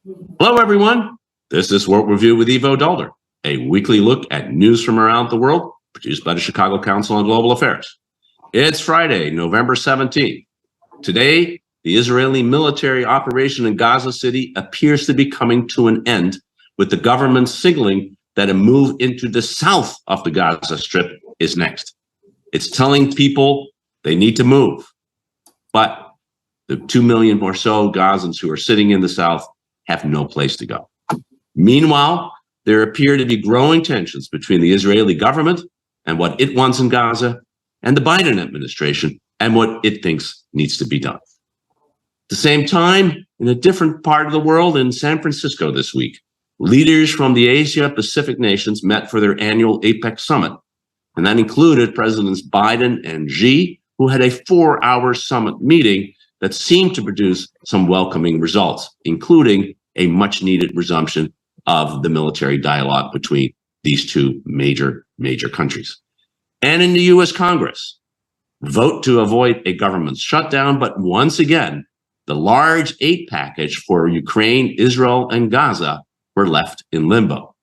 Hello, everyone. This is World Review with Daalder, a weekly look at news from around the world, produced by the Chicago Council on Global Affairs. It's Friday, November 17th. Today, the Israeli military operation in Gaza City appears to be coming to an end, with the government signaling that a move into the south of the Gaza Strip is next. It's telling people they need to move. But the 2 million or so Gazans who are sitting in the south have no place to go. Meanwhile, there appear to be growing tensions between the Israeli government and what it wants in Gaza, and the Biden administration and what it thinks needs to be done. At the same time, in a different part of the world, in San Francisco this week, leaders from the Asia-Pacific nations met for their annual APEC summit, and that included Presidents Biden and Xi, who had a 4-hour summit meeting that seemed to produce some welcoming results, including a much-needed resumption of the military dialogue between these two major countries. And in the U.S. Congress, vote to avoid a government shutdown, but once again, the large aid package for Ukraine, Israel, and Gaza were left in limbo.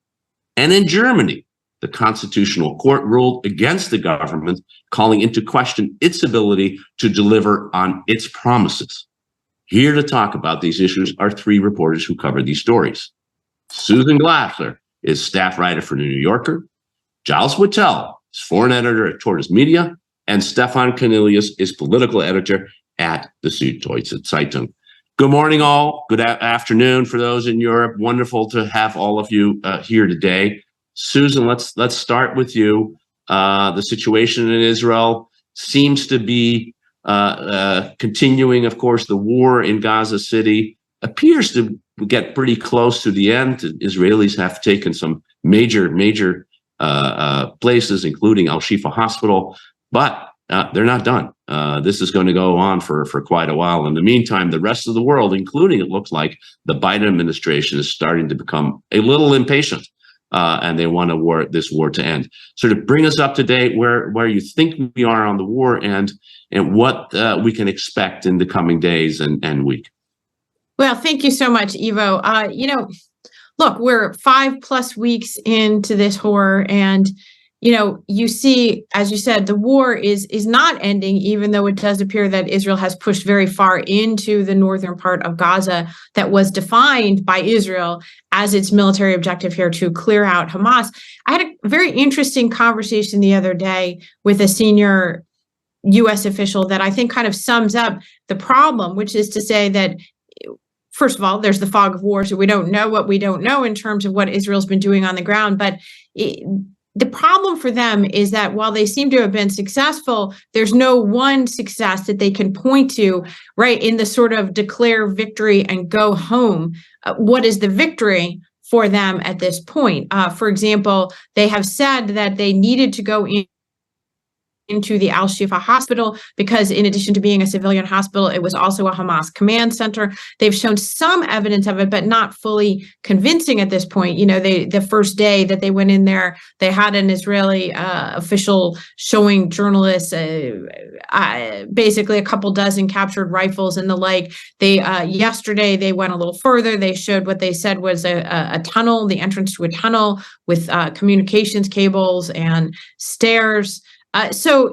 And in Germany, the Constitutional Court ruled against the government, calling into question its ability to deliver on its promises. Here to talk about these issues are three reporters who cover these stories. Susan Glasser is staff writer for The New Yorker. Giles Whittell is foreign editor at Tortoise Media. And Stefan Kornelius is political editor at the Süddeutsche Zeitung. Good morning, all. Good afternoon for those in Europe. Wonderful to have all of you here today. Susan, let's start with you. The situation in Israel seems to be continuing. Of course, the war in Gaza City appears to get pretty close to the end. Israelis have taken some major places, including Al-Shifa Hospital, but they're not done. This is going to go on for quite a while. In the meantime, the rest of the world, including, it looks like, the Biden administration, is starting to become a little impatient. And they want this war to end. So to bring us up to date, where you think we are on the war and what we can expect in the coming days and week. Well, thank you so much, Ivo. Look, we're 5+ weeks into this horror, and you see, as you said, the war is not ending, even though it does appear that Israel has pushed very far into the northern part of Gaza that was defined by Israel as its military objective here to clear out Hamas. I had a very interesting conversation the other day with a senior U.S. official that I think kind of sums up the problem, which is to say that, first of all, there's the fog of war, so we don't know what we don't know in terms of what Israel's been doing on the ground. But the problem for them is that while they seem to have been successful, there's no one success that they can point to, right, in the sort of declare victory and go home. What is the victory for them at this point? For example, they have said that they needed to go into the Al-Shifa hospital because in addition to being a civilian hospital, it was also a Hamas command center. They've shown some evidence of it, but not fully convincing at this point. The first day that they went in there, they had an Israeli official showing journalists basically a couple dozen captured rifles and the like. Yesterday, they went a little further. They showed what they said was a tunnel, the entrance to a tunnel with communications cables and stairs. So,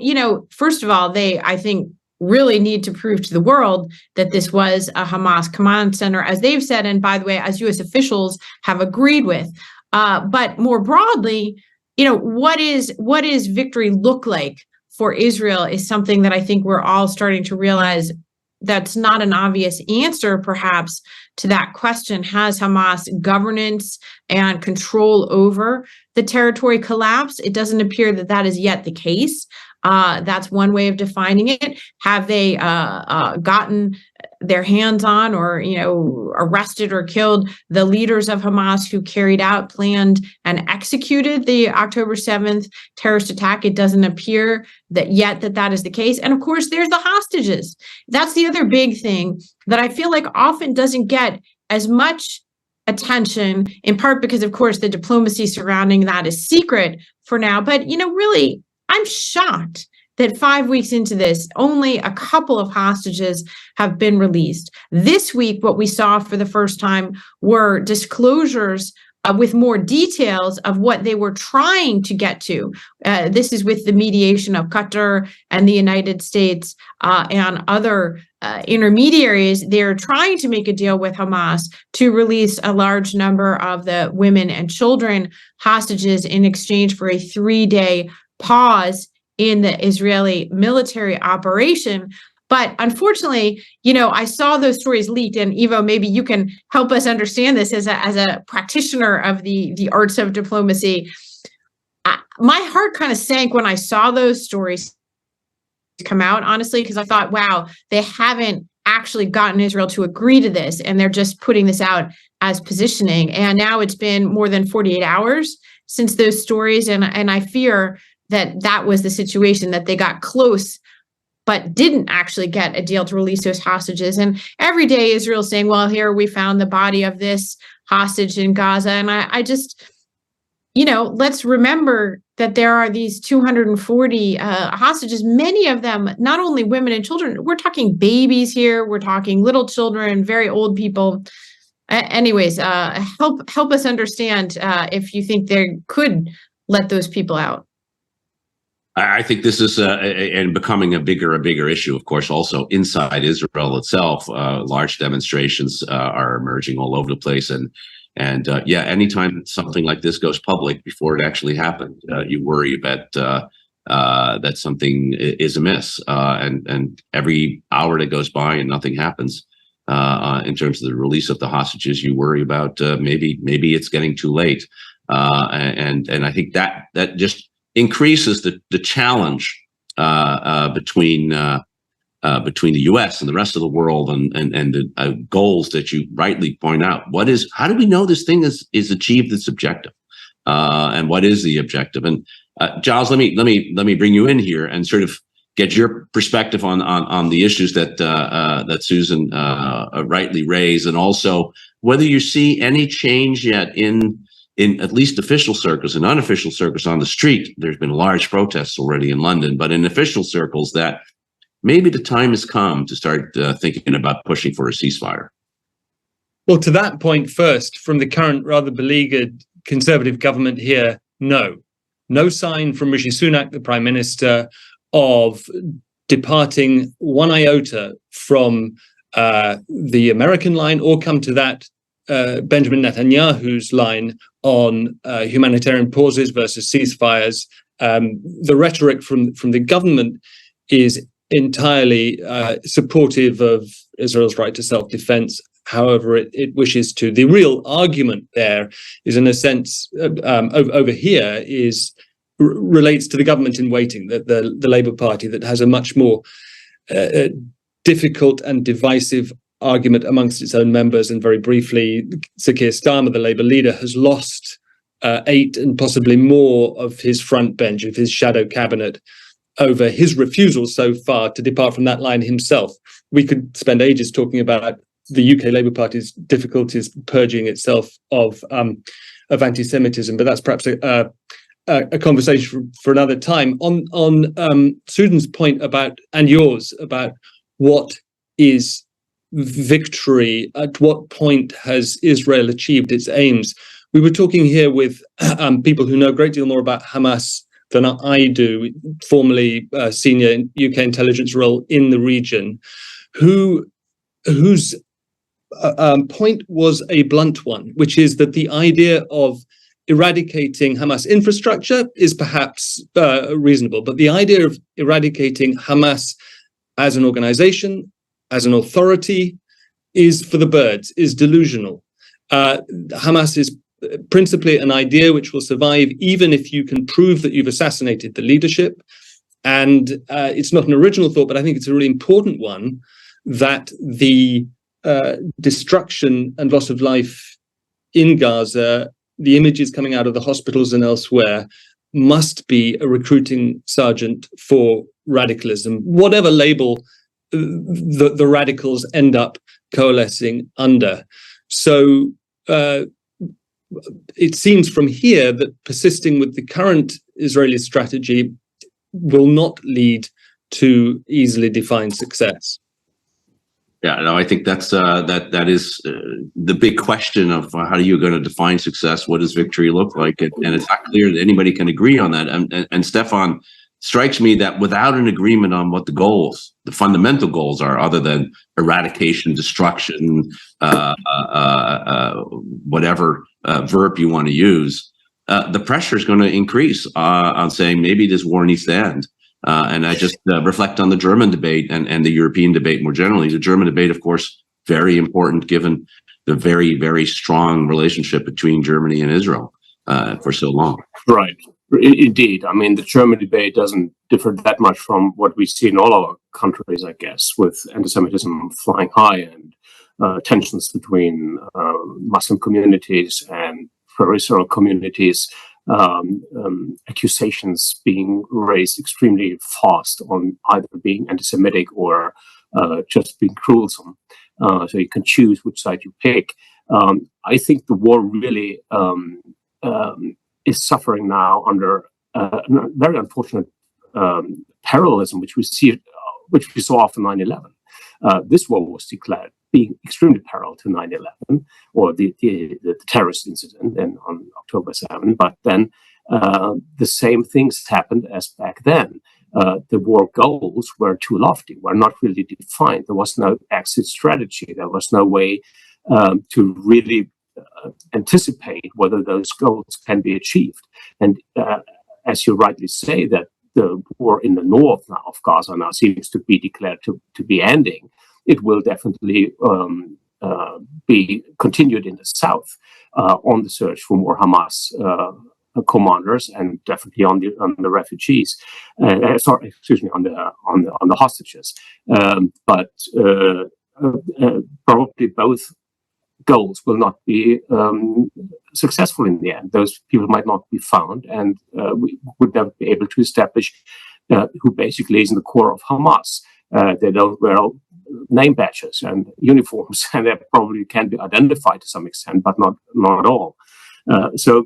first of all, they, I think, really need to prove to the world that this was a Hamas command center, as they've said, and by the way, as U.S. officials have agreed with. But more broadly, what is victory look like for Israel is something that I think we're all starting to realize that's not an obvious answer, perhaps, to that question. Has Hamas governance and control over the territory collapsed? It doesn't appear that that is yet the case. That's one way of defining it. Have they gotten their hands on or, arrested or killed the leaders of Hamas who carried out, planned, and executed the October 7th terrorist attack? It doesn't appear that is the case. And of course, there's the hostages. That's the other big thing that I feel like often doesn't get as much attention, in part because, of course, the diplomacy surrounding that is secret for now. But, really, I'm shocked that 5 weeks into this, only a couple of hostages have been released. This week, what we saw for the first time were disclosures with more details of what they were trying to get to. This is with the mediation of Qatar and the United States and other intermediaries. They're trying to make a deal with Hamas to release a large number of the women and children hostages in exchange for a 3-day pause in the Israeli military operation. But unfortunately, I saw those stories leaked, and Ivo, maybe you can help us understand this as a practitioner of the arts of diplomacy. My heart kind of sank when I saw those stories come out, honestly, because I thought, wow, they haven't actually gotten Israel to agree to this, and they're just putting this out as positioning. And now it's been more than 48 hours since those stories, and I fear that was the situation, that they got close but didn't actually get a deal to release those hostages. And every day Israel's saying, well, here we found the body of this hostage in Gaza. And I just, let's remember that there are these 240 hostages, many of them, not only women and children, we're talking babies here, we're talking little children, very old people. Anyways, help us understand if you think they could let those people out. I think this is and becoming a bigger issue, of course, also inside Israel itself. Large demonstrations are emerging all over the place. And anytime something like this goes public, before it actually happened, you worry that something is amiss. And every hour that goes by and nothing happens in terms of the release of the hostages, you worry about maybe it's getting too late. And I think that just increases the challenge between the U.S. and the rest of the world, and the goals that you rightly point out. How do we know this thing is achieved its objective, and what is the objective? And Giles, let me bring you in here and sort of get your perspective on the issues that Susan rightly raised, and also whether you see any change yet in at least official circles and unofficial circles on the street. There's been large protests already in London, but in official circles, that maybe the time has come to start thinking about pushing for a ceasefire. Well, to that point first, from the current rather beleaguered Conservative government here, no sign from Rishi Sunak, the Prime Minister, of departing one iota from the American line, or come to that Benjamin Netanyahu's line on humanitarian pauses versus ceasefires. The rhetoric from the government is entirely supportive of Israel's right to self-defense, however it wishes to. The real argument there is, in a sense, over here, relates to the government in waiting, the Labour Party, that has a much more difficult and divisive argument amongst its own members. And very briefly, Sir Keir Starmer, the Labour leader, has lost 8 and possibly more of his front bench, of his shadow cabinet, over his refusal so far to depart from that line himself. We could spend ages talking about the UK Labour Party's difficulties purging itself of anti-Semitism, but that's perhaps a conversation for another time. On Susan's point about, and yours, about what is victory, at what point has Israel achieved its aims? We were talking here with people who know a great deal more about Hamas than I do, formerly senior UK intelligence role in the region, whose point was a blunt one, which is that the idea of eradicating Hamas infrastructure is perhaps reasonable, but the idea of eradicating Hamas as an organization, as an authority, is for the birds, is delusional. Hamas is principally an idea which will survive even if you can prove that you've assassinated the leadership. And it's not an original thought, but I think it's a really important one, that the destruction and loss of life in Gaza, the images coming out of the hospitals and elsewhere, must be a recruiting sergeant for radicalism, whatever label the radicals end up coalescing under. So it seems from here that persisting with the current Israeli strategy will not lead to easily defined success. Yeah, no, I think that's that is the big question of how are you going to define success? What does victory look like? And it's not clear that anybody can agree on that. And Stefan, strikes me that without an agreement on what the fundamental goals are, other than eradication, destruction, whatever verb you want to use, the pressure is going to increase on saying maybe this war needs to end. And I just reflect on the German debate and the European debate more generally. The German debate, of course, very important given the very, very strong relationship between Germany and Israel for so long. Right. Indeed. I mean, the German debate doesn't differ that much from what we see in all our countries, I guess, with anti-Semitism flying high and tensions between Muslim communities and pro-Israel communities. Accusations being raised extremely fast on either being anti-Semitic or just being cruelsome. So you can choose which side you pick. I think the war really is suffering now under a very unfortunate parallelism, which we saw after 9/11. This war was declared being extremely parallel to 9/11 or the terrorist incident on October 7. But then the same things happened as back then. The war goals were too lofty, were not really defined. There was no exit strategy. There was no way to really anticipate whether those goals can be achieved. And as you rightly say, that the war in the north now of Gaza now seems to be declared to be ending. It will definitely be continued in the south on the search for more Hamas commanders, and definitely on the refugees. On the hostages. But probably both goals will not be successful in the end. Those people might not be found, and we would never be able to establish who basically is in the core of Hamas. They don't wear name badges and uniforms, and they probably can be identified to some extent, but not at all. So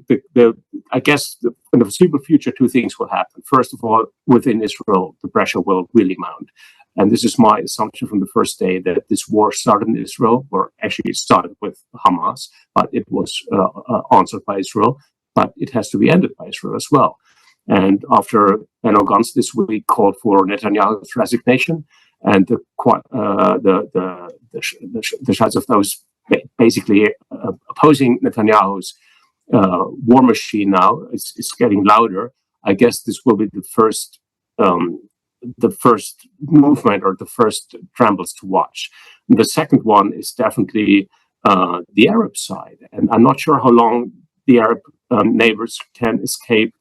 I guess in the foreseeable future, two things will happen. First of all, within Israel, the pressure will really mount. And this is my assumption from the first day, that this war started in Israel, or actually started with Hamas, but it was answered by Israel, but it has to be ended by Israel as well. And after Benno Gantz this week called for Netanyahu's resignation, and the shots of those basically opposing Netanyahu's war machine now is getting louder, I guess this will be the first movement or the first trembles to watch. And the second one is definitely the Arab side. And I'm not sure how long the Arab neighbors can escape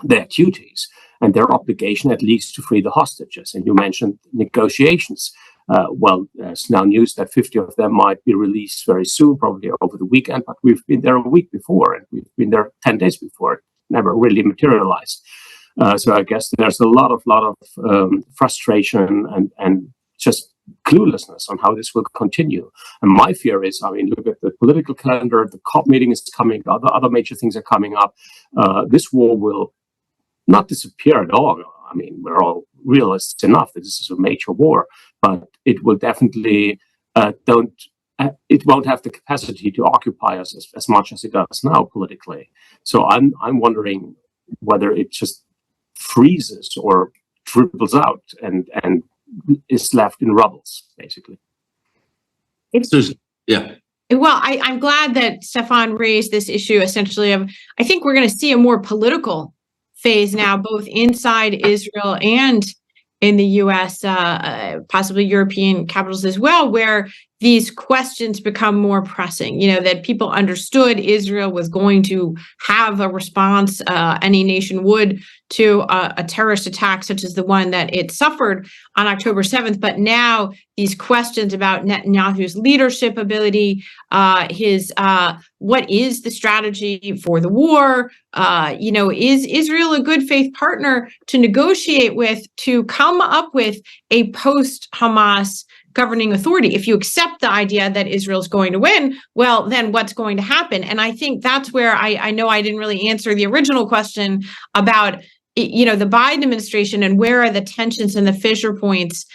their duties and their obligation at least to free the hostages. And you mentioned negotiations. Well, there's now news that 50 of them might be released very soon, probably over the weekend, but we've been there a week before, and we've been there 10 days before. It never really materialized. So I guess there's a lot of frustration and just cluelessness on how this will continue. And my fear is, I mean, look at the political calendar, the COP meeting is coming, other major things are coming up. This war will not disappear at all. I mean, we're all realists enough that this is a major war, but it will definitely it won't have the capacity to occupy us as much as it does now politically. So I'm wondering whether it just freezes or dribbles out and is left in rubbles, basically. Yeah. Well, I'm glad that Stefan raised this issue essentially of, I think we're going to see a more political phase now, both inside Israel and in the U.S., possibly European capitals as well, where these questions become more pressing, that people understood Israel was going to have a response, any nation would, to a terrorist attack such as the one that it suffered on October 7th. But now these questions about Netanyahu's leadership ability, what is the strategy for the war? Is Israel a good faith partner to negotiate with, to come up with a post-Hamas governing authority? If you accept the idea that Israel's going to win, well, then what's going to happen? And I think that's where I know I didn't really answer the original question about the Biden administration, and where are the tensions and the fissure points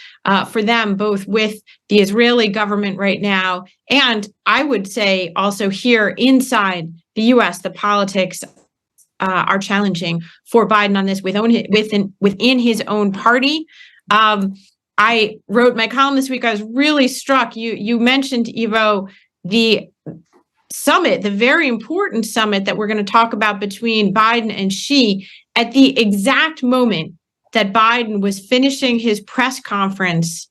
for them, both with the Israeli government right now, and I would say also here inside the U.S., the politics are challenging for Biden on this within his own party. I wrote my column this week. I was really struck. You mentioned, Ivo, the summit, the very important summit that we're going to talk about between Biden and Xi, at the exact moment that Biden was finishing his press conference,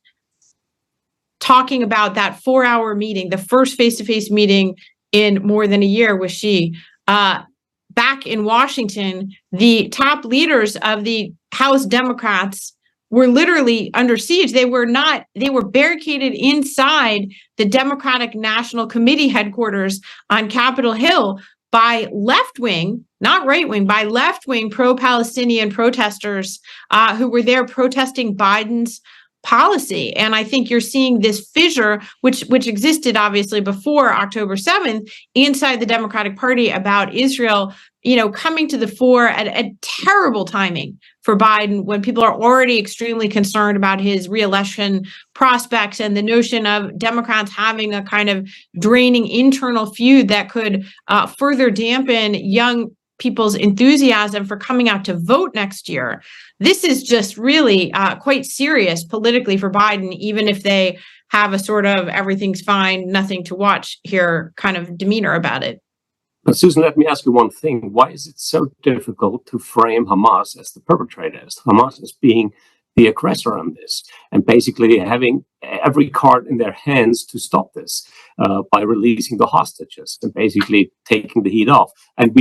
talking about that 4-hour meeting, the first face-to-face meeting in more than a year with Xi. Back in Washington, the top leaders of the House Democrats were literally under siege. They were barricaded inside the Democratic National Committee headquarters on Capitol Hill by left-wing, not right-wing, by left-wing pro-Palestinian protesters who were there protesting Biden's policy. And I think you're seeing this fissure, which existed obviously before October 7th, inside the Democratic Party about Israel, coming to the fore at a terrible timing for Biden, when people are already extremely concerned about his reelection prospects, and the notion of Democrats having a kind of draining internal feud that could further dampen young people's enthusiasm for coming out to vote next year. This is just really quite serious politically for Biden, even if they have a sort of everything's fine, nothing to watch here kind of demeanor about it. But Susan, let me ask you one thing. Why is it so difficult to frame Hamas as the perpetrator, as Hamas as being the aggressor on this, and basically having every card in their hands to stop this by releasing the hostages and basically taking the heat off? And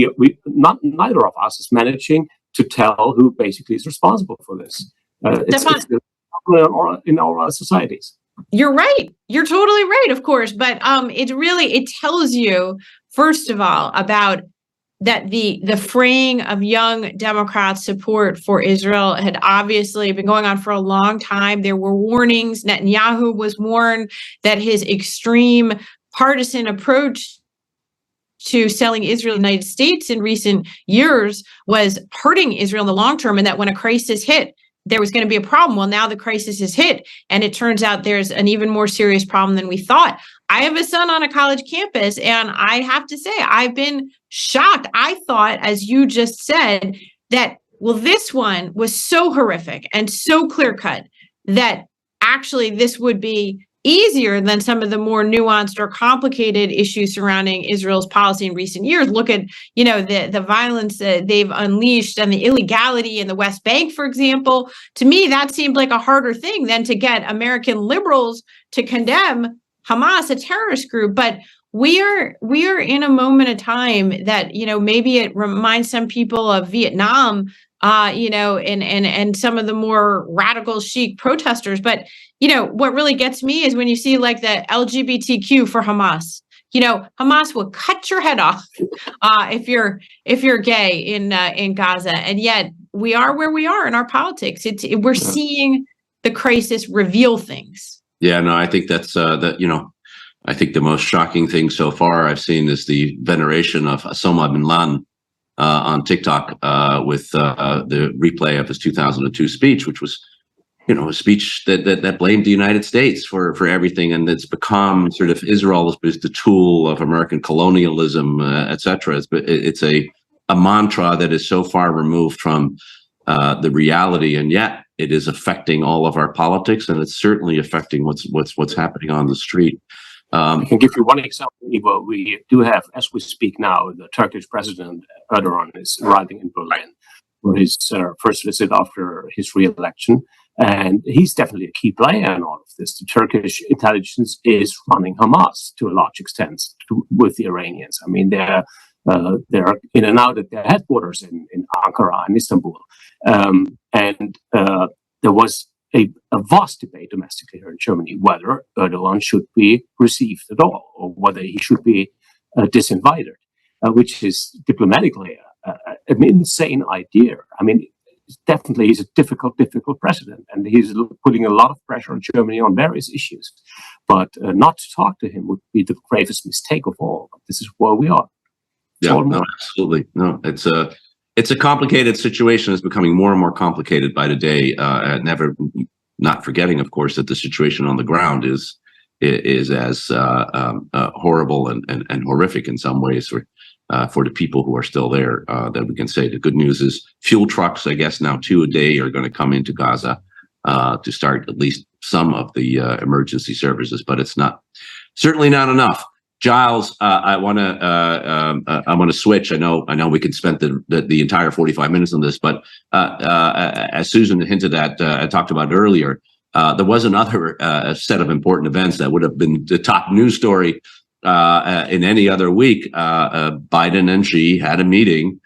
neither of us is managing to tell who basically is responsible for this. It's in our societies. You're right. You're totally right, of course. But it tells you, first of all, about that the fraying of young Democrats' support for Israel had obviously been going on for a long time. There were warnings. Netanyahu was warned that his extreme partisan approach to selling Israel to the United States in recent years was hurting Israel in the long term, and that when a crisis hit, there was going to be a problem. Well, now the crisis has hit, and it turns out there's an even more serious problem than we thought. I have a son on a college campus, and I have to say, I've been shocked. I thought, as you just said, that, well, this one was so horrific and so clear-cut that actually this would be easier than some of the more nuanced or complicated issues surrounding Israel's policy in recent years. Look at, the violence that they've unleashed and the illegality in the West Bank, for example. To me, that seemed like a harder thing than to get American liberals to condemn Hamas, a terrorist group. But we are in a moment of time that, maybe it reminds some people of Vietnam, and some of the more radical chic protesters. But, what really gets me is when you see like the LGBTQ for Hamas. Hamas will cut your head off if you're gay in Gaza, and yet we are where we are in our politics. We're seeing the crisis reveal things. Yeah, no, I think that's I think the most shocking thing so far I've seen is the veneration of Osama bin Laden on TikTok with the replay of his 2002 speech, which was, a speech that blamed the United States for everything, and it's become sort of Israel is the tool of American colonialism, etc. It's a mantra that is so far removed from the reality, and yet it is affecting all of our politics, and it's certainly affecting what's happening on the street. I can give you one example, Ivo. We do have, as we speak now, the Turkish president Erdogan is arriving in Berlin for his first visit after his re-election. And he's definitely a key player in all of this. The Turkish intelligence is running Hamas to a large extent with the Iranians. I mean, they're in and out at their headquarters in Ankara and Istanbul. And there was a vast debate domestically here in Germany whether Erdogan should be received at all or whether he should be disinvited, which is diplomatically an insane idea. I mean, definitely he's a difficult president, and he's putting a lot of pressure on Germany on various issues. But not to talk to him would be the gravest mistake of all. This is where we are. Yeah, no, absolutely. No, it's it's a complicated situation. It's becoming more and more complicated by the day. Not forgetting, of course, that the situation on the ground is as horrible and horrific in some ways for the people who are still there. That we can say the good news is fuel trucks, I guess now 2 a day, are going to come into Gaza to start at least some of the emergency services, but it's certainly not enough. Giles, I want to switch. I know we could spend the entire 45 minutes on this, but as Susan hinted at, I talked about earlier, there was another set of important events that would have been the top news story in any other week. Biden and Xi had a meeting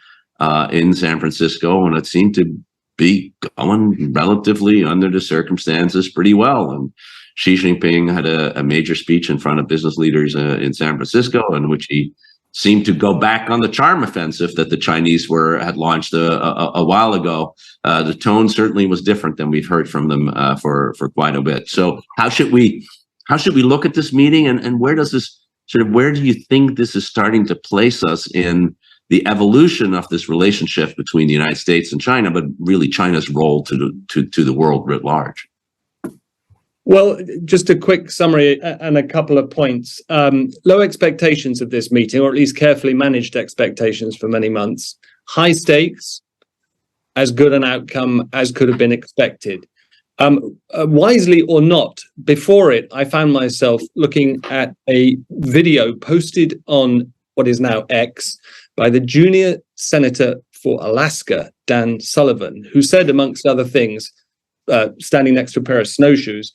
in San Francisco, and it seemed to be going relatively, under the circumstances, pretty well. And Xi Jinping had a major speech in front of business leaders in San Francisco, in which he seemed to go back on the charm offensive that the Chinese had launched a while ago. The tone certainly was different than we've heard from them for quite a bit. So how should we look at this meeting, and where does this where do you think this is starting to place us in the evolution of this relationship between the United States and China, but really China's role to the world writ large? Well, just a quick summary and a couple of points. Low expectations of this meeting, or at least carefully managed expectations for many months. High stakes, as good an outcome as could have been expected. Wisely or not, before it, I found myself looking at a video posted on what is now X by the junior senator for Alaska, Dan Sullivan, who said, amongst other things, standing next to a pair of snowshoes,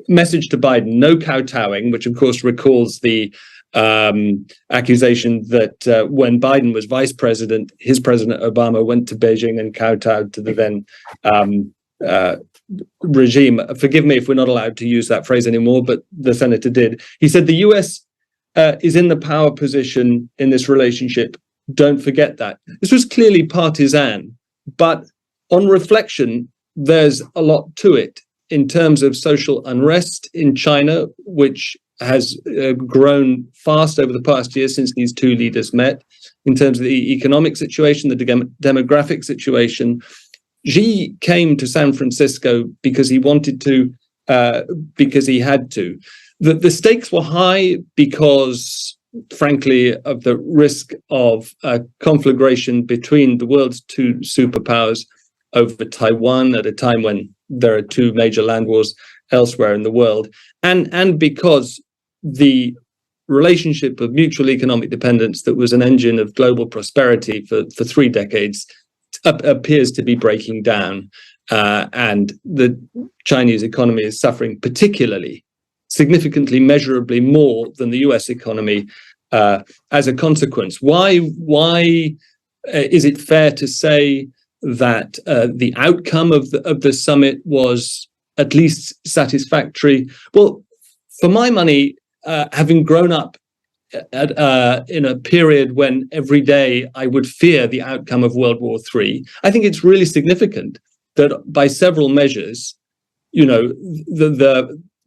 message to Biden, no kowtowing, which of course recalls the accusation that when Biden was vice president, his President Obama went to Beijing and kowtowed to the then regime. Forgive me if we're not allowed to use that phrase anymore, but the senator did. He said the US is in the power position in this relationship. Don't forget that. This was clearly partisan, but on reflection, there's a lot to it in terms of social unrest in China, which has grown fast over the past year since these two leaders met. In terms of the economic situation, the demographic situation, Xi came to San Francisco because he wanted to, because he had to. The stakes were high because, frankly, of the risk of conflagration between the world's two superpowers over Taiwan at a time when there are two major land wars elsewhere in the world, and because the relationship of mutual economic dependence that was an engine of global prosperity for 3 decades appears to be breaking down, and the Chinese economy is suffering particularly, significantly, measurably more than the US economy as a consequence. Why is it fair to say that the outcome of the summit was at least satisfactory? Well, for my money, having grown up in a period when every day I would fear the outcome of World War III, I think it's really significant that by several measures, you know,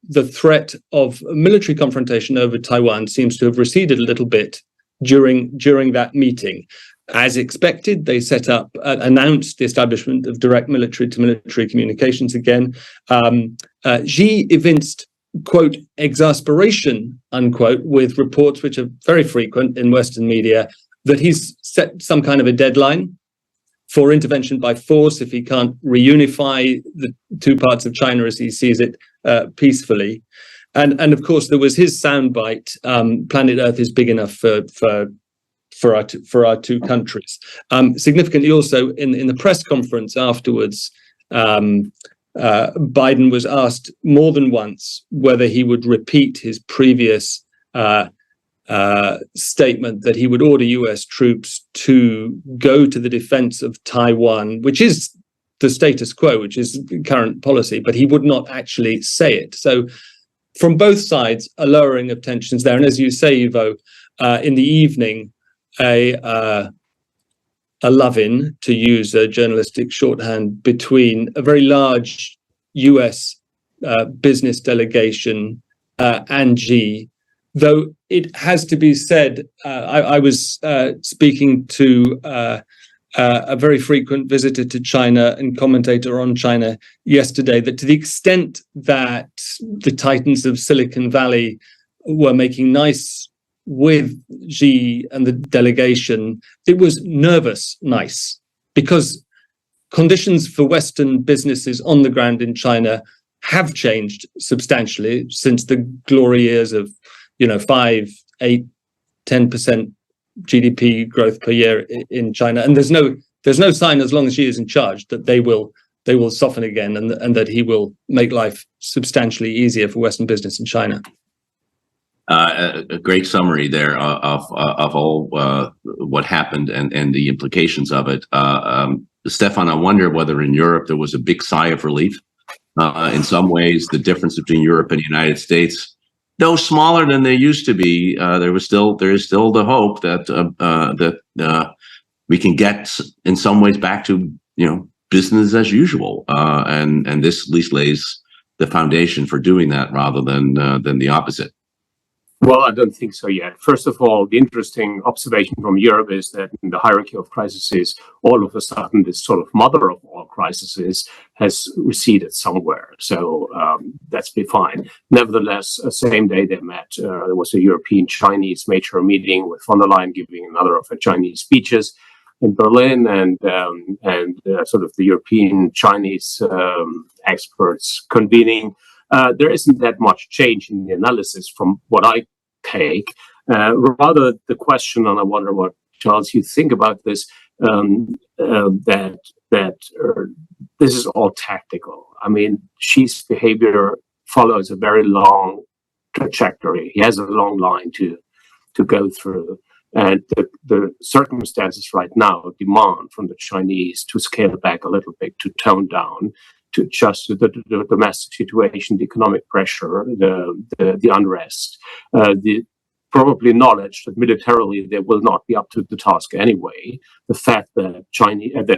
the threat of military confrontation over Taiwan seems to have receded a little bit during that meeting. As expected, they announced the establishment of direct military-to-military communications again. Xi evinced, quote, exasperation, unquote, with reports which are very frequent in Western media that he's set some kind of a deadline for intervention by force if he can't reunify the two parts of China as he sees it peacefully. And of course, there was his soundbite, planet Earth is big enough for our two countries. Significantly also in the press conference afterwards, Biden was asked more than once whether he would repeat his previous statement that he would order US troops to go to the defense of Taiwan, which is the status quo, which is current policy, but he would not actually say it. So from both sides, a lowering of tensions there. And as you say, Ivo, in the evening, a love-in, to use a journalistic shorthand, between a very large US business delegation and Xi, Though it has to be said, I was speaking to a very frequent visitor to China and commentator on China yesterday, that to the extent that the titans of Silicon Valley were making nice with Xi and the delegation, it was nervous nice, because conditions for Western businesses on the ground in China have changed substantially since the glory years of 5, 8, 10% GDP growth per year in China, and there's no sign, as long as Xi is in charge, that they will soften again, and that he will make life substantially easier for Western business in China. A great summary there of all what happened and the implications of it. Stefan, I wonder whether in Europe there was a big sigh of relief. In some ways, the difference between Europe and the United States, though smaller than they used to be, there is still the hope that we can get in some ways back to business as usual, and this at least lays the foundation for doing that rather than the opposite. Well, I don't think so yet. First of all, the interesting observation from Europe is that in the hierarchy of crises, all of a sudden, this sort of mother of all crises has receded somewhere. So that's been fine. Nevertheless, same day they met, there was a European-Chinese major meeting with von der Leyen giving another of her Chinese speeches in Berlin, and sort of the European-Chinese experts convening. There isn't that much change in the analysis from what I take. Rather, the question, and I wonder what, Giles, you think about this, that this is all tactical. I mean, Xi's behavior follows a very long trajectory. He has a long line to go through. And the circumstances right now demand from the Chinese to scale back a little bit, to tone down, to adjust to the domestic situation, the economic pressure, the unrest, the probably knowledge that militarily they will not be up to the task anyway, the fact that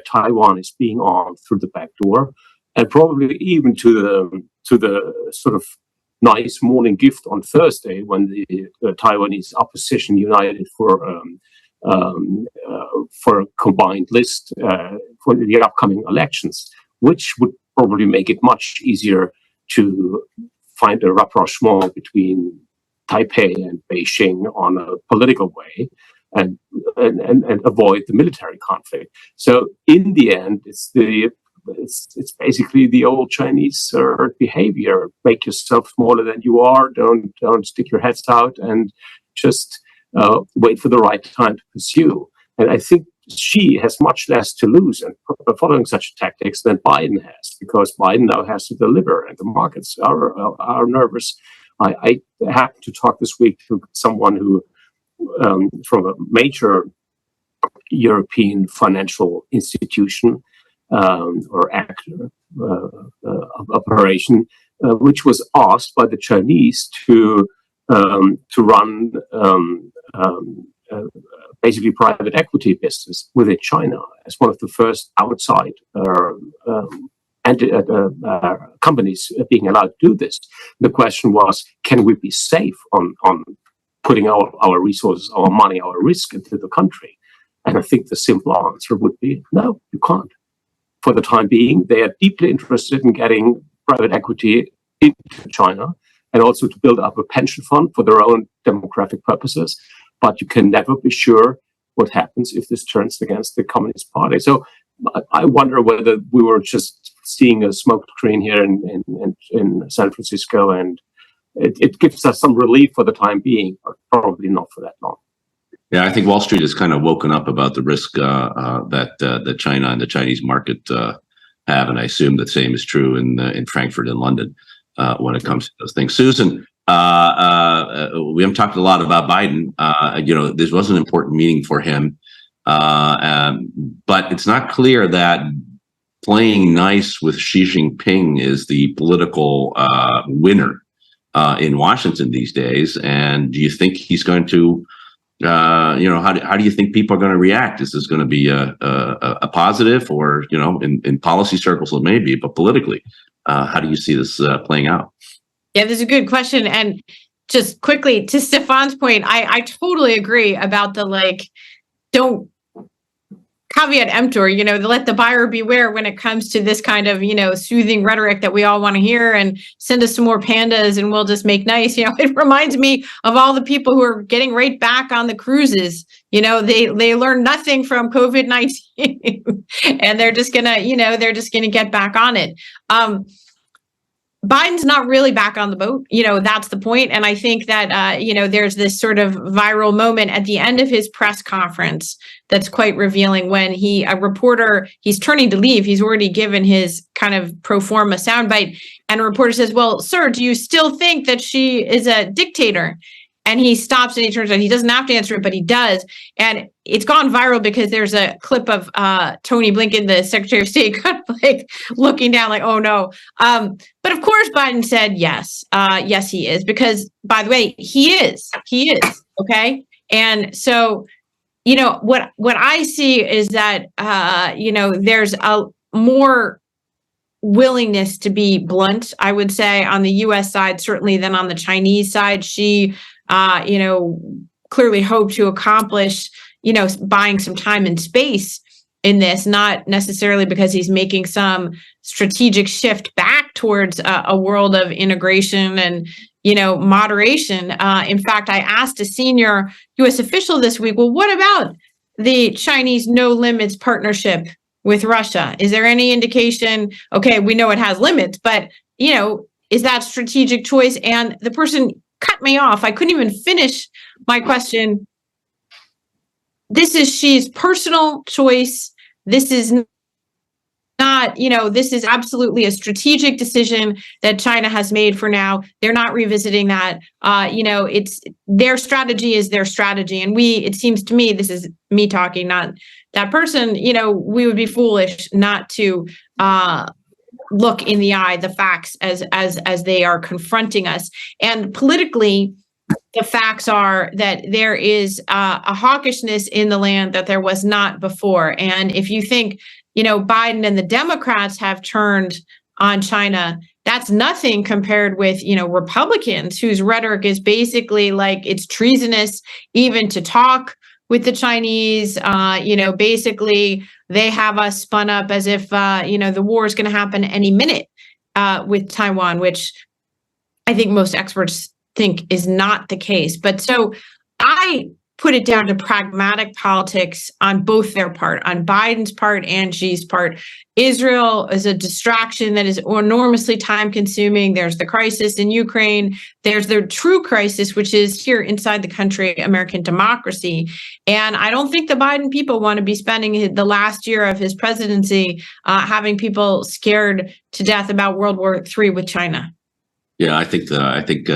Taiwan is being armed through the back door, and probably even to the sort of nice morning gift on Thursday when the Taiwanese opposition united for a combined list for the upcoming elections, which would probably make it much easier to find a rapprochement between Taipei and Beijing on a political way and avoid the military conflict. So in the end, it's basically the old Chinese behavior: make yourself smaller than you are, don't stick your heads out, and just wait for the right time to pursue. And I think Xi has much less to lose in following such tactics than Biden has, because Biden now has to deliver, and the markets are nervous. I happened to talk this week to someone who, from a major European financial institution or actor operation, which was asked by the Chinese to run basically private equity business within China as one of the first outside companies being allowed to do this. The question was, can we be safe on putting our resources, our money, our risk into the country? And I think the simple answer would be, no, you can't. For the time being, they are deeply interested in getting private equity into China and also to build up a pension fund for their own demographic purposes. But you can never be sure what happens if this turns against the Communist Party. So I wonder whether we were just seeing a smoke screen here in San Francisco, and it gives us some relief for the time being, but probably not for that long. Yeah, I think Wall Street has kind of woken up about the risk that China and the Chinese market have, and I assume the same is true in Frankfurt and London when it comes to those things. Susan, we haven't talked a lot about Biden. This was an important meeting for him, but it's not clear that playing nice with Xi Jinping is the political winner in Washington these days. And do you think he's going to, how do you think people are going to react? Is this going to be a positive, or, in policy circles it may be, but politically, how do you see this playing out? Yeah, that's a good question. And just quickly to Stefan's point, I totally agree about the don't caveat emptor, let the buyer beware when it comes to this kind of, soothing rhetoric that we all want to hear, and send us some more pandas and we'll just make nice. It reminds me of all the people who are getting right back on the cruises. They learned nothing from COVID-19 and they're just gonna get back on it. Biden's not really back on the boat. That's the point. And I think that, there's this sort of viral moment at the end of his press conference that's quite revealing when he's turning to leave. He's already given his kind of pro forma soundbite. And a reporter says, well, sir, do you still think that she is a dictator? And he stops and he turns around. He doesn't have to answer it, but he does. And it's gone viral because there's a clip of Tony Blinken, the Secretary of State, kind of looking down like, oh no. But of course, Biden said yes. Yes, he is. Because, by the way, he is. Okay. And so, what I see is that, there's a more willingness to be blunt, I would say, on the U.S. side, certainly, than on the Chinese side. She clearly hope to accomplish, buying some time and space in this, not necessarily because he's making some strategic shift back towards a world of integration and, moderation. In fact, I asked a senior U.S. official this week, well, what about the Chinese no limits partnership with Russia? Is there any indication? Okay, we know it has limits, but, is that strategic choice? And the person cut me off. I couldn't even finish my question. This is Xi's personal choice. This is not, this is absolutely a strategic decision that China has made for now. They're not revisiting that. It's their strategy is their strategy. And it seems to me, this is me talking, not that person, we would be foolish not to look in the eye the facts as they are confronting us. And politically, the facts are that there is a hawkishness in the land that there was not before. And if you think, Biden and the Democrats have turned on China, that's nothing compared with, Republicans whose rhetoric is basically like it's treasonous even to talk with the Chinese. Basically they have us spun up as if, the war is going to happen any minute with Taiwan, which I think most experts think is not the case. But so I put it down to pragmatic politics on both their part, on Biden's part and Xi's part. Israel is a distraction that is enormously time consuming. There's the crisis in Ukraine. There's the true crisis, which is here inside the country, American democracy. And I don't think the Biden people want to be spending the last year of his presidency having people scared to death about World War III with China. Yeah, I think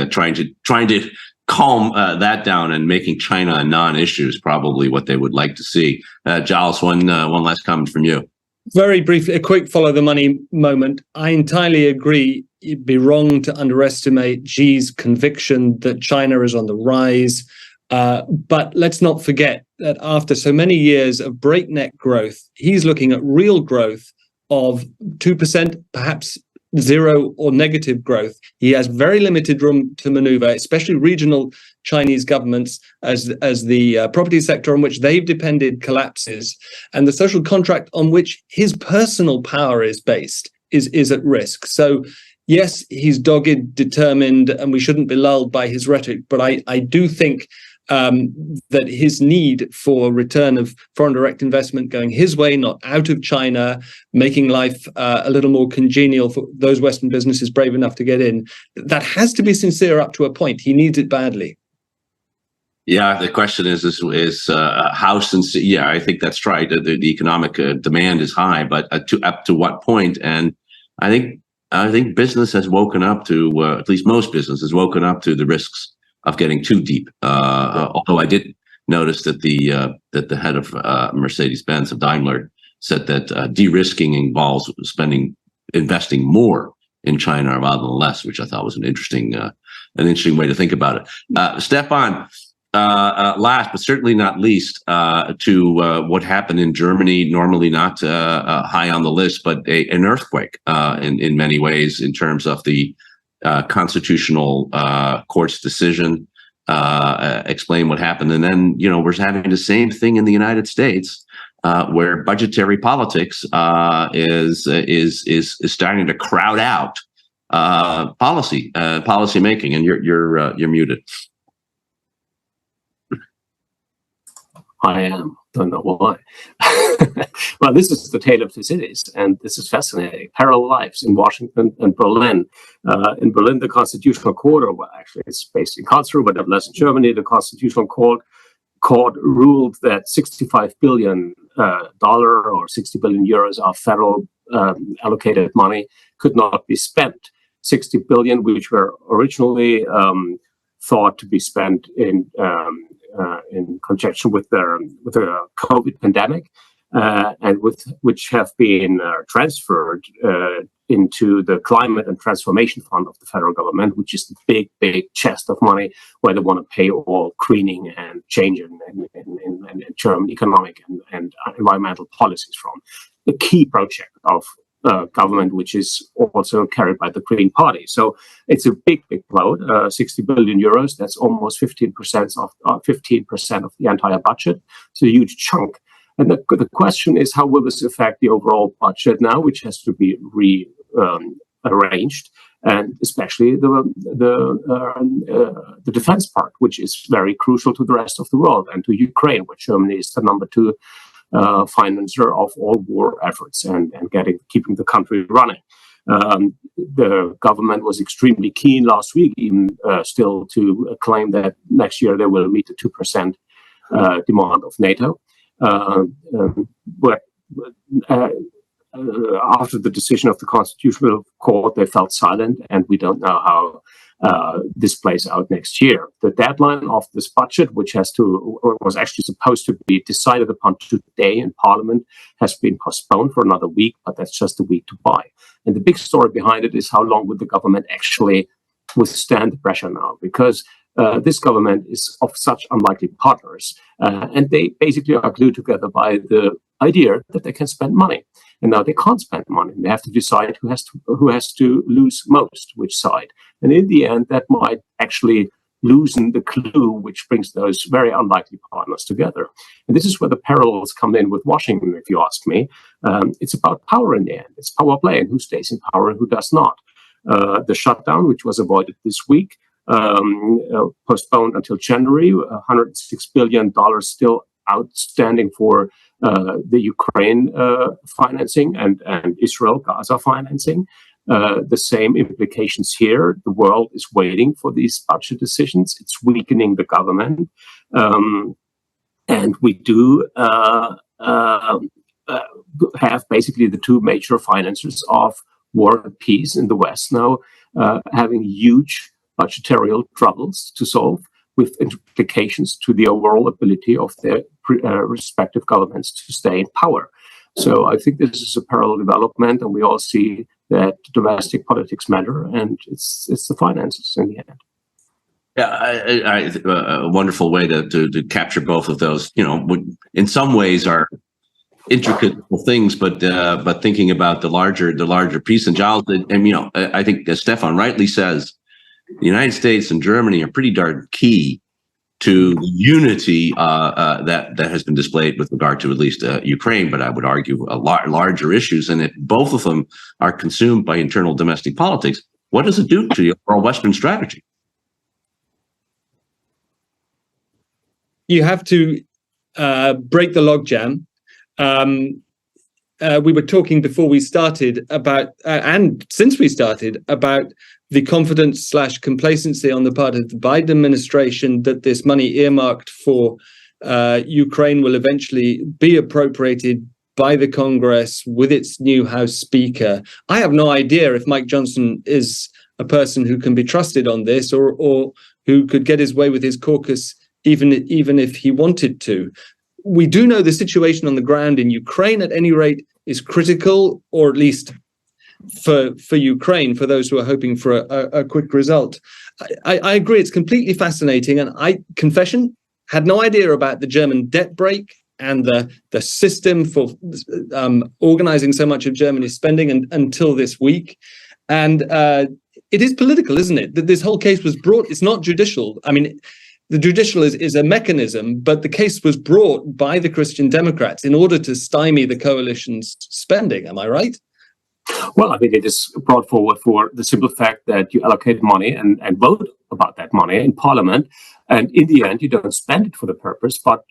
trying to calm that down and making China a non-issue is probably what they would like to see. Giles, one last comment from you. Very briefly, a quick follow the money moment. I entirely agree. It'd be wrong to underestimate Xi's conviction that China is on the rise. But let's not forget that after so many years of breakneck growth, he's looking at real growth of 2%, perhaps zero or negative growth. He has very limited room to maneuver, especially regional Chinese governments, as the property sector on which they've depended collapses, and the social contract on which his personal power is based is at risk. So yes, he's dogged, determined, and we shouldn't be lulled by his rhetoric, but I do think that his need for return of foreign direct investment going his way, not out of China, making life a little more congenial for those Western businesses brave enough to get in, that has to be sincere up to a point. He needs it badly. Yeah, the question is how sincere. Yeah, I think that's right. The economic demand is high, but up to what point? And I think business has woken up to, at least most business has woken up to the risks of getting too deep. Although I did notice that the head of Mercedes-Benz of Daimler said that de-risking involves investing more in China rather than less, which I thought was an interesting way to think about it. Stefan, last but certainly not least, to what happened in Germany, normally not high on the list, but an earthquake in many ways in terms of the constitutional court's decision, explain what happened. And then, we're having the same thing in the United States, where budgetary politics is starting to crowd out policy making. And you're muted. I am. Don't know why. Well, this is the tale of two cities, and this is fascinating. Parallel lives in Washington and Berlin. In Berlin, the Constitutional Court, or actually it's based in Karlsruhe, but nevertheless in Germany, the Constitutional Court ruled that $65 billion or 60 billion euros of federal allocated money could not be spent. 60 billion, which were originally thought to be spent in conjunction with the COVID pandemic, and which have been transferred into the Climate and Transformation Fund of the federal government, which is the big chest of money where they want to pay all greening and change in German economic and environmental policies from. The key project of government, which is also carried by the Green Party. So it's a big blow, 60 billion euros. That's almost 15% of the entire budget. It's a huge chunk. And the question is, how will this affect the overall budget now, which has to be rearranged, and especially the defense part, which is very crucial to the rest of the world and to Ukraine, where Germany is the number 2 financer of all war efforts and keeping the country running. The government was extremely keen last week, even still, to claim that next year they will meet the 2% demand of NATO. But after the decision of the Constitutional Court, they felt silent, and we don't know how this plays out next year. The deadline of this budget, which was actually supposed to be decided upon today in Parliament, has been postponed for another week, but that's just a week to buy. And the big story behind it is, how long will the government actually withstand the pressure now? Because this government is of such unlikely partners, and they basically are glued together by the idea that they can spend money. And now they can't spend money. They have to decide who has to lose most, which side. And in the end, that might actually loosen the glue which brings those very unlikely partners together. And this is where the parallels come in with Washington, if you ask me. It's about power in the end. It's power play, and who stays in power and who does not. The shutdown, which was avoided this week, postponed until January, $106 billion still outstanding for the Ukraine financing and Israel-Gaza financing. The same implications here. The world is waiting for these budget decisions. It's weakening the government. And we do have basically the two major financiers of war and peace in the West now having huge budgetary troubles to solve, with implications to the overall ability of their respective governments to stay in power. So I think this is a parallel development, and we all see that domestic politics matter, and it's the finances in the end. Yeah, a wonderful way to capture both of those. In some ways are intricate things, but thinking about the larger piece. And Giles, and I think as Stefan rightly says, the United States and Germany are pretty darn key to the unity that has been displayed with regard to at least Ukraine, but I would argue larger issues. And if both of them are consumed by internal domestic politics, what does it do to the overall Western strategy? You have to break the logjam. We were talking before we started about, and since we started, about the confidence/complacency on the part of the Biden administration that this money earmarked for Ukraine will eventually be appropriated by the Congress with its new House Speaker. I have no idea if Mike Johnson is a person who can be trusted on this, or who could get his way with his caucus even if he wanted to. We do know the situation on the ground in Ukraine, at any rate, is critical, or at least for Ukraine, for those who are hoping for a quick result. I agree, it's completely fascinating. And confession, had no idea about the German debt break and the system for organizing so much of Germany's spending until this week. And it is political, isn't it? That this whole case was brought. It's not judicial. I mean, the judicial is a mechanism, but the case was brought by the Christian Democrats in order to stymie the coalition's spending. Am I right? Well, I mean, it is brought forward for the simple fact that you allocate money and vote about that money in Parliament, and in the end, you don't spend it for the purpose, but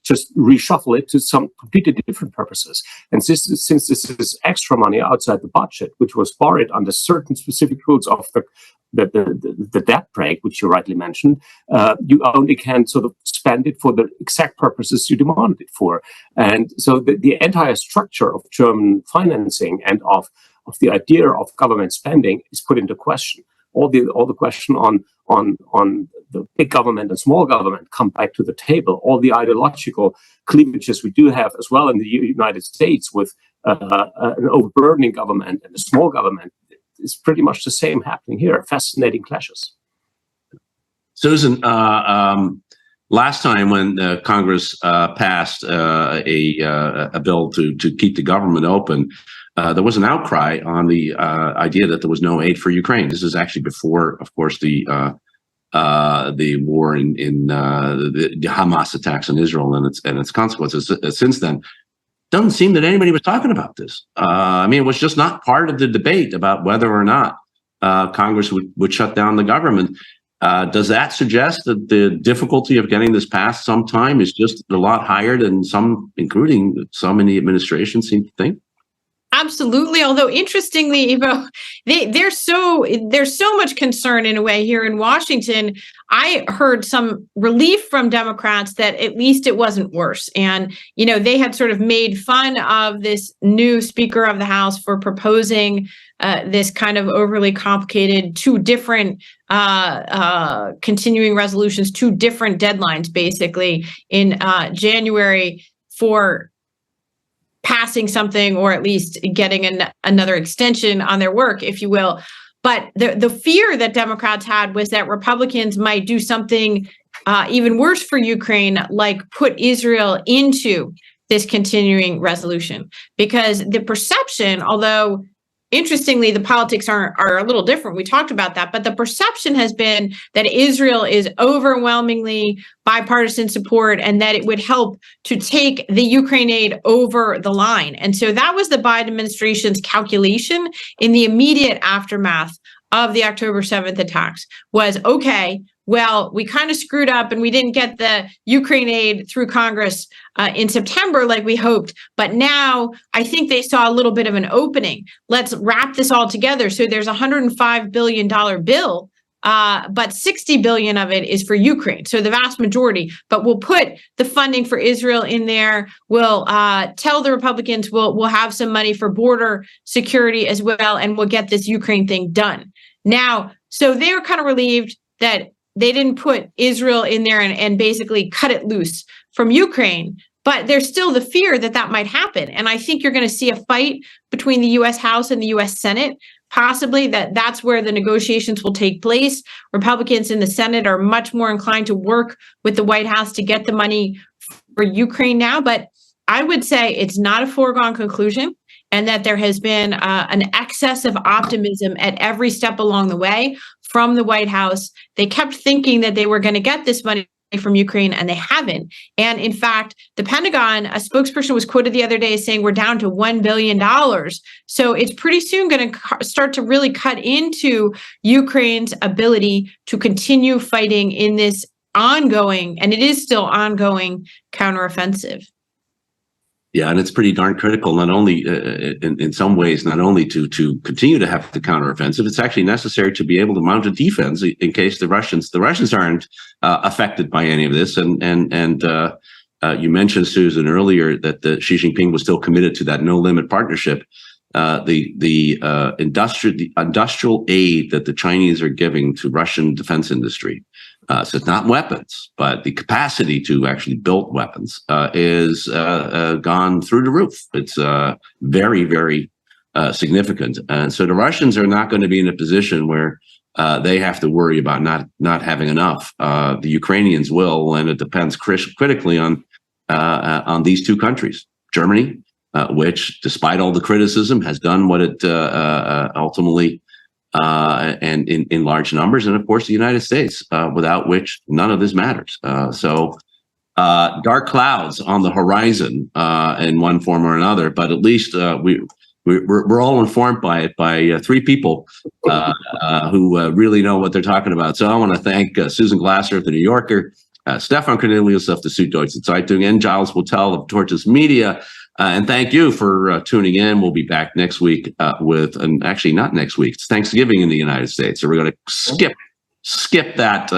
just reshuffle it to some completely different purposes. And since this is extra money outside the budget, which was borrowed under certain specific rules of the debt break, which you rightly mentioned, you only can sort of spend it for the exact purposes you demanded it for. And so the entire structure of German financing and of the idea of government spending is put into question. All the question on the big government and small government come back to the table. All the ideological cleavages we do have as well in the United States with an overburdening government and a small government is pretty much the same happening here. Fascinating clashes. Susan, last time when Congress passed a bill to keep the government open, there was an outcry on the idea that there was no aid for Ukraine. This is actually before, of course, the war in the Hamas attacks on Israel and its consequences. Since then, doesn't seem that anybody was talking about this. I mean, it was just not part of the debate about whether or not Congress would shut down the government. Does that suggest that the difficulty of getting this passed sometime is just a lot higher than some, including some in the administration, seem to think? Absolutely. Although interestingly, Ivo, there's so much concern in a way here in Washington. I heard some relief from Democrats that at least it wasn't worse. And, you know, they had sort of made fun of this new Speaker of the House for proposing this kind of overly complicated, two different continuing resolutions, two different deadlines, basically in January for passing something, or at least getting another extension on their work, if you will. But the fear that Democrats had was that Republicans might do something even worse for Ukraine, like put Israel into this continuing resolution. Because the perception, although interestingly, the politics are a little different. We talked about that, but the perception has been that Israel is overwhelmingly bipartisan support and that it would help to take the Ukraine aid over the line. And so that was the Biden administration's calculation in the immediate aftermath of the October 7th attacks was, okay, well, we kind of screwed up and we didn't get the Ukraine aid through Congress in September like we hoped. But now I think they saw a little bit of an opening. Let's wrap this all together. So there's a $105 billion bill, but $60 billion of it is for Ukraine. So the vast majority. But we'll put the funding for Israel in there. We'll tell the Republicans we'll have some money for border security as well, and we'll get this Ukraine thing done. Now, so they're kind of relieved that they didn't put Israel in there and basically cut it loose from Ukraine, but there's still the fear that that might happen. And I think you're going to see a fight between the U.S. House and the U.S. Senate, possibly that's where the negotiations will take place. Republicans in the Senate are much more inclined to work with the White House to get the money for Ukraine now. But I would say it's not a foregone conclusion, and that there has been an excess of optimism at every step along the way from the White House. They kept thinking that they were going to get this money from Ukraine, and they haven't. And in fact, the Pentagon, a spokesperson was quoted the other day saying we're down to $1 billion. So it's pretty soon going to start to really cut into Ukraine's ability to continue fighting in this ongoing, and it is still ongoing, counteroffensive. Yeah, and it's pretty darn critical, not only in some ways, not only to continue to have the counteroffensive, it's actually necessary to be able to mount a defense in case the Russians aren't affected by any of this. And you mentioned, Susan, earlier that Xi Jinping was still committed to that no-limit partnership. The industrial aid that the Chinese are giving to Russian defense industry, so it's not weapons, but the capacity to actually build weapons is gone through the roof. It's very, very significant. And so the Russians are not going to be in a position where they have to worry about not having enough. The Ukrainians will, and it depends critically on these two countries. Germany, which, despite all the criticism, has done what it ultimately and in large numbers, and of course the United States, without which none of this matters. So dark clouds on the horizon in one form or another, but at least we're all informed by it by three people who really know what they're talking about. So I want to thank Susan Glasser of the New Yorker, Stefan Kornelius of the Süddeutsche Zeitung, and Giles Whittell of Tortoise Media. And thank you for tuning in. We'll be back next week and actually not next week. It's Thanksgiving in the United States, so we're going to skip that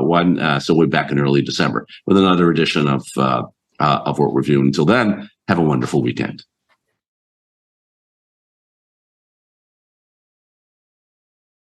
one. So we'll be back in early December with another edition of What We're Viewing. Until then, have a wonderful weekend.